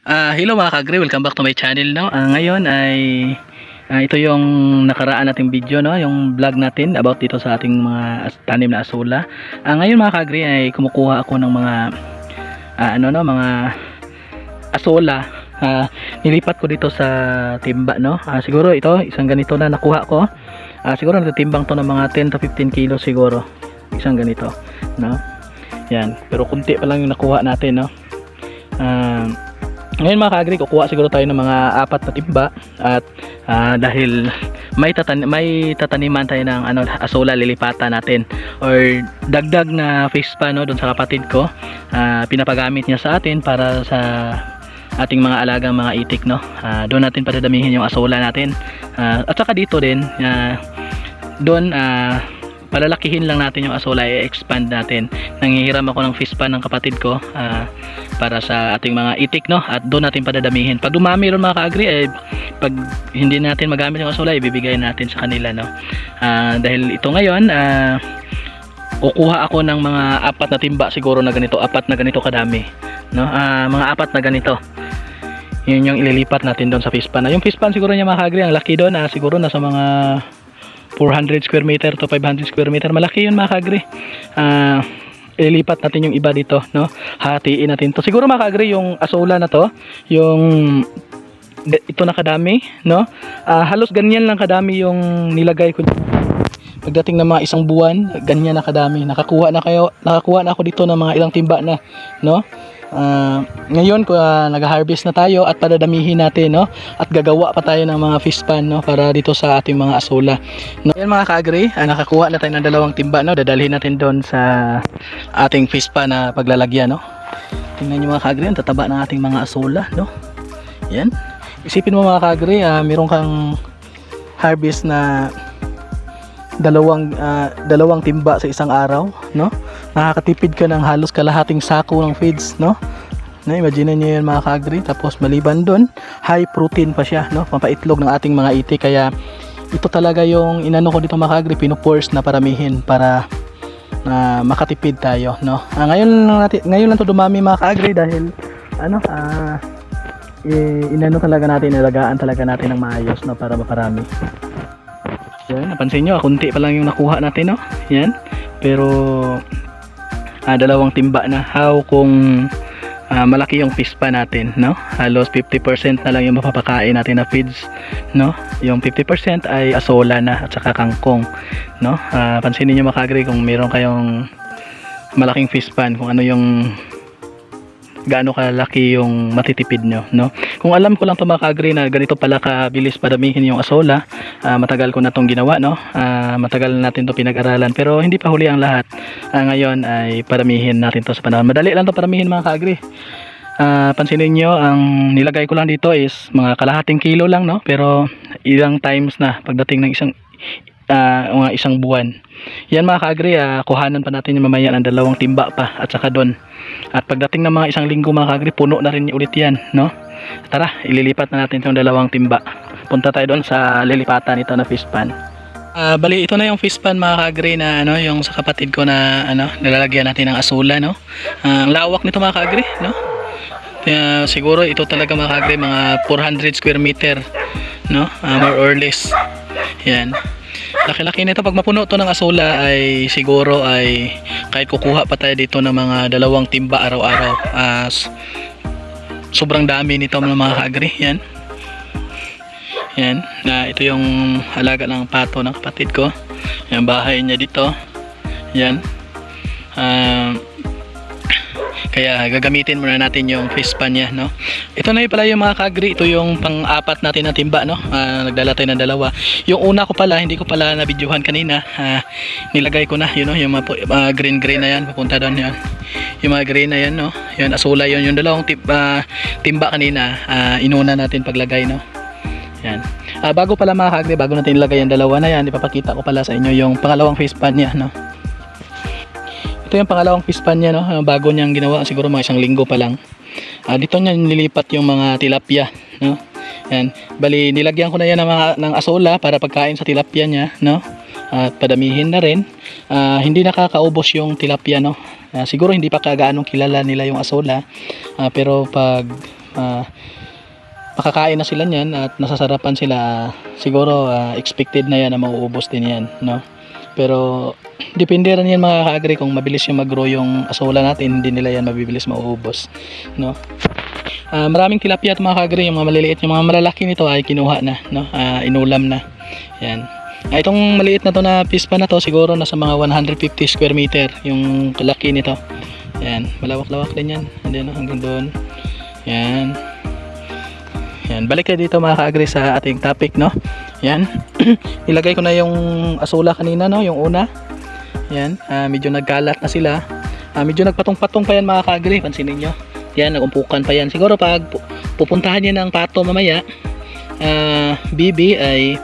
Hello mga ka-agri, welcome back to my channel no. Ngayon ay ito yung nakaraan nating video no, yung vlog natin about dito sa ating mga tanim na asula. Ngayon mga ka-agri ay kumukuha ako ng mga mga asula. Nilipat ko dito sa timba no. Siguro ito isang ganito na nakuha ko. Siguro nagtimbang to ng mga 10 to 15 kilo siguro. Isang ganito no. Yan, pero kunti pa lang yung nakuha natin no. Ngayon mga ka-agri, kukuha siguro tayo ng mga 4 na timba at dahil may tataniman tayo ng asula, lilipatan natin or dagdag na fish pa no doon sa kapatid ko. Pinapagamit niya sa atin para sa ating mga alagang mga itik no. Doon natin padadamihin yung asula natin. At saka dito din doon palalakihin lang natin yung asula, i-expand natin. Nanghihiram ako ng fish pan ng kapatid ko para sa ating mga itik no, at doon natin padadamihin. Pag dumami ron mga ka-agri, pag hindi natin magamit yung asula, ibibigay natin sa kanila no. Dahil ito ngayon kukuha ako ng mga 4 na timba siguro na ganito, 4 na ganito kadami no. Mga 4 na ganito, yun yung ililipat natin doon sa fish pan. Yung fish pan siguro niya mga ka-agri, ang laki doon siguro nasa mga 400 square meter to 500 square meter. Malaki yun mga ka-agri. Ilipat natin yung iba dito no, hatiin natin to. Siguro mga ka-agri yung asula na to, yung ito na kadami no, halos ganyan lang kadami yung nilagay ko pagdating ng mga isang buwan. Ganyan na kadami, nakakuha na ako dito ng mga ilang timba na no. Ngayon nag-harvest na tayo at padadamihin natin no, at gagawa pa tayo ng mga fish pan no, para dito sa ating mga asula no. Yan mga ka-agri, nakakuha na tayo ng 2 timba no, dadalhin natin doon sa ating fish pan na paglalagyan no. Tingnan niyo mga ka-agri, ang tataba ng ating mga asula no. Yan, isipin mo mga ka-agri, meron kang harvest na dalawang timba sa isang araw no. Nakakatipid ka ng halos kalahating sako ng feeds no. Imagine niyo yan mga ka-agri. Tapos maliban doon, high protein pa siya no, pampaitlog ng ating mga itik. Kaya ito talaga yung inano ko dito mga ka-agri, pinuforce na paramihin para makatipid tayo no. Ngayon lang to dumami mga ka-agri dahil inano talaga natin, ilagaan talaga natin ng maayos no, para maparami. Yan, napansin nyo, kunti pa lang yung nakuha natin no. Yan, pero 2 timba na. How kung malaki yung fish pa natin no, halos 50% na lang yung mapapakain natin na feeds no. Yung 50% ay asola na at saka kangkong no. Pansinin nyo mga ka-agri kung meron kayong malaking fish pan, kung ano yung gaano kalaki yung matitipid nyo no. Kung alam ko lang to mga ka-agri na ganito pala kabilis padamihin yung asola, matagal ko na tong ginawa no. Matagal natin to pinag-aralan, pero hindi pa huli ang lahat. Ngayon ay paramihin natin to sa panahon. Madali lang to paramihin mga ka-agri. Pansinin nyo, ang nilagay ko lang dito is mga kalahating kilo lang no, pero ilang times na pagdating ng isang buwan. Yan mga ka-agri, kuhanan pa natin yung mamaya ng 2 timba pa at saka doon. At pagdating ng mga isang linggo mga ka-agri, puno na rin ulit yan no. Tara, ililipat na natin yung 2 timba. Punta tayo doon sa lilipatan ito na fish pan. Bali ito na yung fish pan mga ka-agri na yung sa kapatid ko na nilalagyan natin ng asula no. Ang lawak nito mga ka-agri no. Siguro ito talaga mga ka-agri, mga 400 square meter no, more or less. Yan, laki-laki nito. Pag mapuno to ng asula ay siguro ay kahit kukuha pa tayo dito ng mga 2 timba araw-araw. Sobrang dami nito mga ka-agri. Yan, ito yung halaga ng pato ng kapatid ko. Yung bahay niya dito. Yan, kaya gagamitin muna natin yung fish pan niya no. Ito na yung pala yung mga ka-agri, ito yung pang-4 natin na timba no. Nagdala tayo ng 2. Yung una ko pala, hindi ko pala na-videohan kanina. Nilagay ko na yun no, yung mga green na yan, papunta doon yan. Yung mga green na yan no, yun asula yun. Yung 2 timba kanina, inuna natin paglagay no. Yan, bago pala mga ka-agri, bago natin ilagay yung 2 na yan, ipapakita ko pala sa inyo yung pangalawang fish pan niya no. Ito yung pangalawang fish pan niya no, bago niyang ginawa, siguro mga isang linggo pa lang. Dito niya nililipat yung mga tilapia no. Yan, bali nilagyan ko na yan ng asola para pagkain sa tilapia niya no. At padamihin na rin. Hindi nakakaubos yung tilapia no. Siguro hindi pa kagaanong kilala nila yung asola, pero pag makakain na sila niyan at nasasarapan sila, siguro expected na yan na mauubos din yan, no? Pero depende rin yan mga ka-agri, kung mabilis yung mag-grow yung asola natin, hindi nila yan mabibilis mauubos, no? Maraming tilapia at mga ka-agri, yung mga maliliit, yung mga malalaki nito ay kinuha na, no? Inulam na yan. Itong maliit na to na pispa na to, siguro nasa mga 150 square meter yung kalaki nito. Yan, malawak-lawak din yan, hanggang doon. Yan. Yan, balik kayo dito mga ka-agri sa ating topic, no? Yan. Ilagay ko na yung asola kanina, no? Yung una. Yan, medyo nagkalat na sila. Medyo nagpatong-patong pa yan mga ka-agri, pansinin nyo. Yan, nagumpukan pa yan. Siguro pag pupuntahan niya ng pato mamaya, bibi ay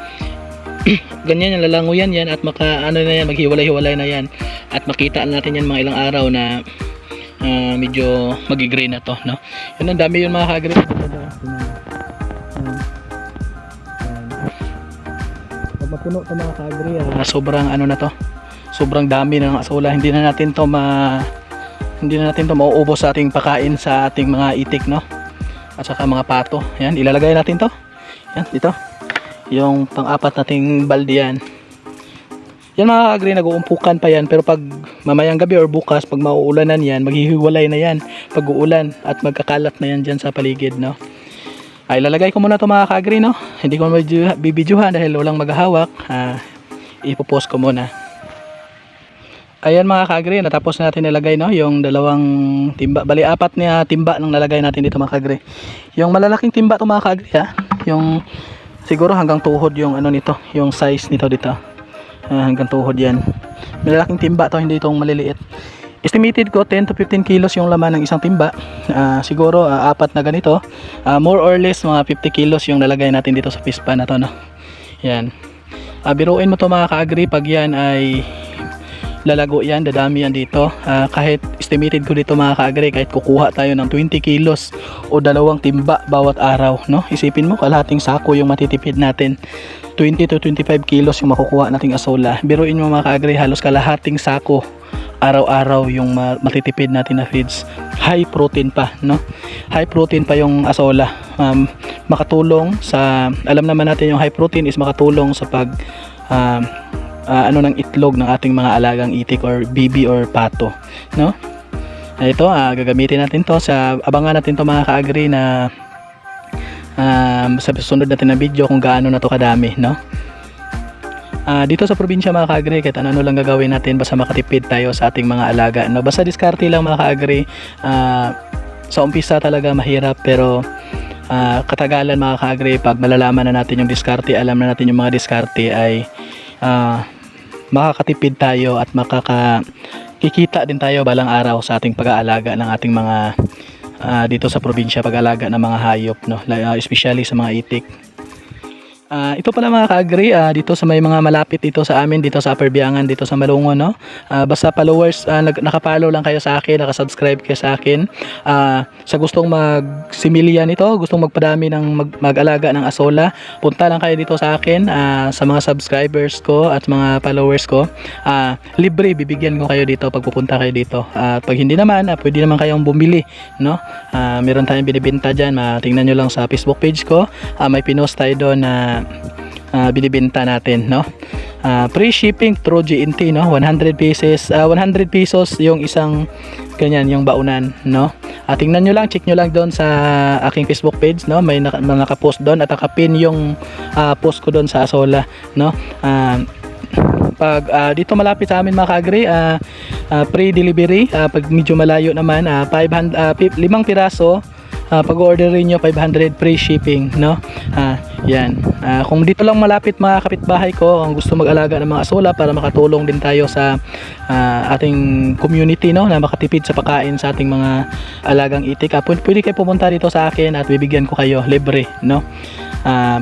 ganyan yung lalanguyan yan at maghiwalay-hiwalay na yan. At makita natin yan mga ilang araw na medyo magi-green na to, no? Yun, ang dami yun mga ka-agri. Mapuno to mga ka-agri, sobrang na to, sobrang dami ng asola. Hindi na natin to mauubos sa ating pakain sa ating mga itik, no? At saka mga pato. Yan, ilalagay natin to. Yan, dito yung pang-apat nating balde yan. Yan mga ka-agri, nag-uumpukan pa yan, pero pag mamayang gabi or bukas, pag mauulanan yan, maghihiwalay na yan pag uulan at magkakalat na yan dyan sa paligid, no? Ilalagay ko muna ito mga ka-agri, no? Hindi ko bibidyohan dahil walang maghahawak. Ipopost ko muna. Ayan mga ka-agri, natapos natin nilagay, no? Yung dalawang timba, bali apat na timba nang nalagay natin dito mga ka-agri. Yung malalaking timba to mga ka-agri, yung siguro hanggang tuhod yung nito, yung size nito dito. Hanggang tuhod yan. Malalaking timba to, hindi itong maliliit. Estimated ko 10 to 15 kilos yung laman ng isang timba. Siguro apat na ganito, more or less mga 50 kilos yung nalagay natin dito sa pispa na to, no? Yan. Biruin mo to mga ka-agri, pag yan ay lalago yan, dadami yan dito. Kahit estimated ko dito mga ka-agri, kahit kukuha tayo ng 20 kilos o dalawang timba bawat araw, no? Isipin mo, kalahating sako yung matitipid natin. 20 to 25 kilos yung makukuha nating asola. Biruin mo mga ka-agri, halos kalahating sako araw-araw yung matitipid natin na feeds. High protein pa, no? High protein pa yung asola. Makatulong sa, alam naman natin yung high protein is makatulong sa pag ng itlog ng ating mga alagang itik or bibi or pato, no? Ito, gagamitin natin to sa, abangan natin to mga ka-agri na sa sunod natin na video kung gaano na to kadami, no? Dito sa probinsya mga ka-agri, kahit ano lang gagawin natin basta makatipid tayo sa ating mga alaga, no? Basta diskarte lang mga ka-agri. Sa umpisa talaga mahirap, pero katagalan mga ka-agri, pag malalaman na natin yung diskarte, alam na natin yung mga diskarte, ay makakatipid tayo at makakikita din tayo balang araw sa ating pag-aalaga ng ating mga dito sa probinsya, pag-aalaga ng mga hayop, no? Especially sa mga itik. Ito pala mga ka-agri, dito sa may mga malapit dito sa amin, dito sa Upper Biangan, dito sa Malungon, no? Basta followers, nakapollow lang kayo sa akin, nakasubscribe kayo sa akin. Sa gustong magsimilya nito, gustong magpadami ng mag-alaga ng asola, punta lang kayo dito sa akin, sa mga subscribers ko at mga followers ko. Libre, bibigyan ko kayo dito pag pupunta kayo dito. Pag hindi naman, pwede naman kayong bumili, no? Meron tayong binibenta dyan, tingnan nyo lang sa Facebook page ko. May pinost tayo doon na binibenta natin, no? Free shipping through GNT, no? 100 pesos yung isang ganyan, yung baunan, no? Tingnan nyo lang, check nyo lang doon sa aking Facebook page, no? May nakapost doon at nakapin yung post ko doon sa asola, no? Pag dito malapit sa amin mga ka-agri, free delivery. Pag medyo malayo naman, 5 piraso, pag orderin nyo 500, free shipping, no? Yan. Kung dito lang malapit mga kapitbahay ko, ang gusto mag-alaga ng mga asola para makatulong din tayo sa ating community, no, na makatipid sa pagkain sa ating mga alagang itik, pwede kayo pumunta dito sa akin at bibigyan ko kayo libre, no?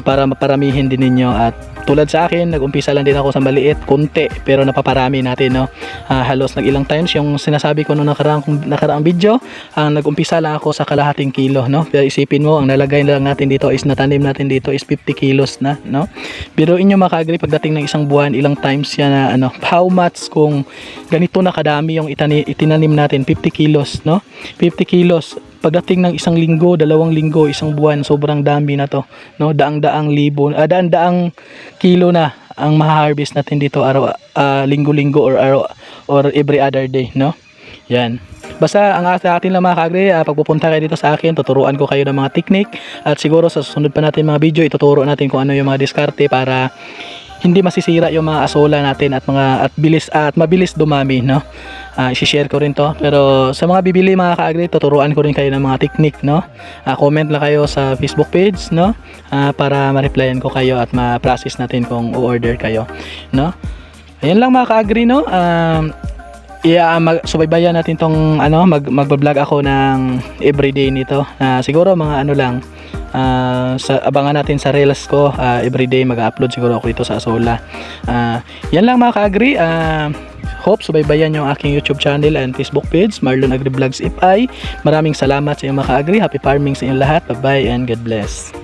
Para maparamihin din ninyo. At tulad sa akin, nag-umpisa lang din ako sa maliit, konti, pero napaparami natin, no? Halos nag-ilang times yung sinasabi ko nung nakaraang video, nag-umpisa lang ako sa kalahating kilo, no? Pero isipin mo, ang nalagay lang natin dito is natanim natin dito is 50 kilos na, no? Biruin nyo mga ka-agri, pagdating ng isang buwan, ilang times yan na, how much kung ganito na kadami yung itinanim natin, 50 kilos, no? 50 kilos pagdating ng isang linggo, 2 linggo, isang buwan, sobrang dami na to, no? Daang-daang libo, daang-daang kilo na ang ma-harvest natin dito linggo-linggo or every other day, no? Yan. Basta ang sa atin lang mga ka-agri, pagpupunta kayo dito sa akin, tuturuan ko kayo ng mga technique, at siguro sa susunod pa natin mga video, ituturo natin kung ano yung mga diskarte para hindi masisira yung mga asola natin at mabilis dumami, no? I-share ko rin to, pero sa mga bibili mga ka-agri, tuturuan ko rin kayo ng mga technique, no? Comment lang kayo sa Facebook page, no? Para ma-replyan ko kayo at ma-process natin kung o-order kayo, no? Ayan lang mga ka-agri, no? Subaybayan natin tong magba-vlog ako ng everyday nito. Siguro mga abangan natin sa reels ko, everyday mag-upload siguro ako dito sa Asola. Yan lang mga ka-agri. Hope subaybayan yung aking YouTube channel and Facebook page, Marlon Agri Vlogs FI. Maraming salamat sa inyo mga ka-agri. Happy farming sa inyo lahat. Bye bye and God bless.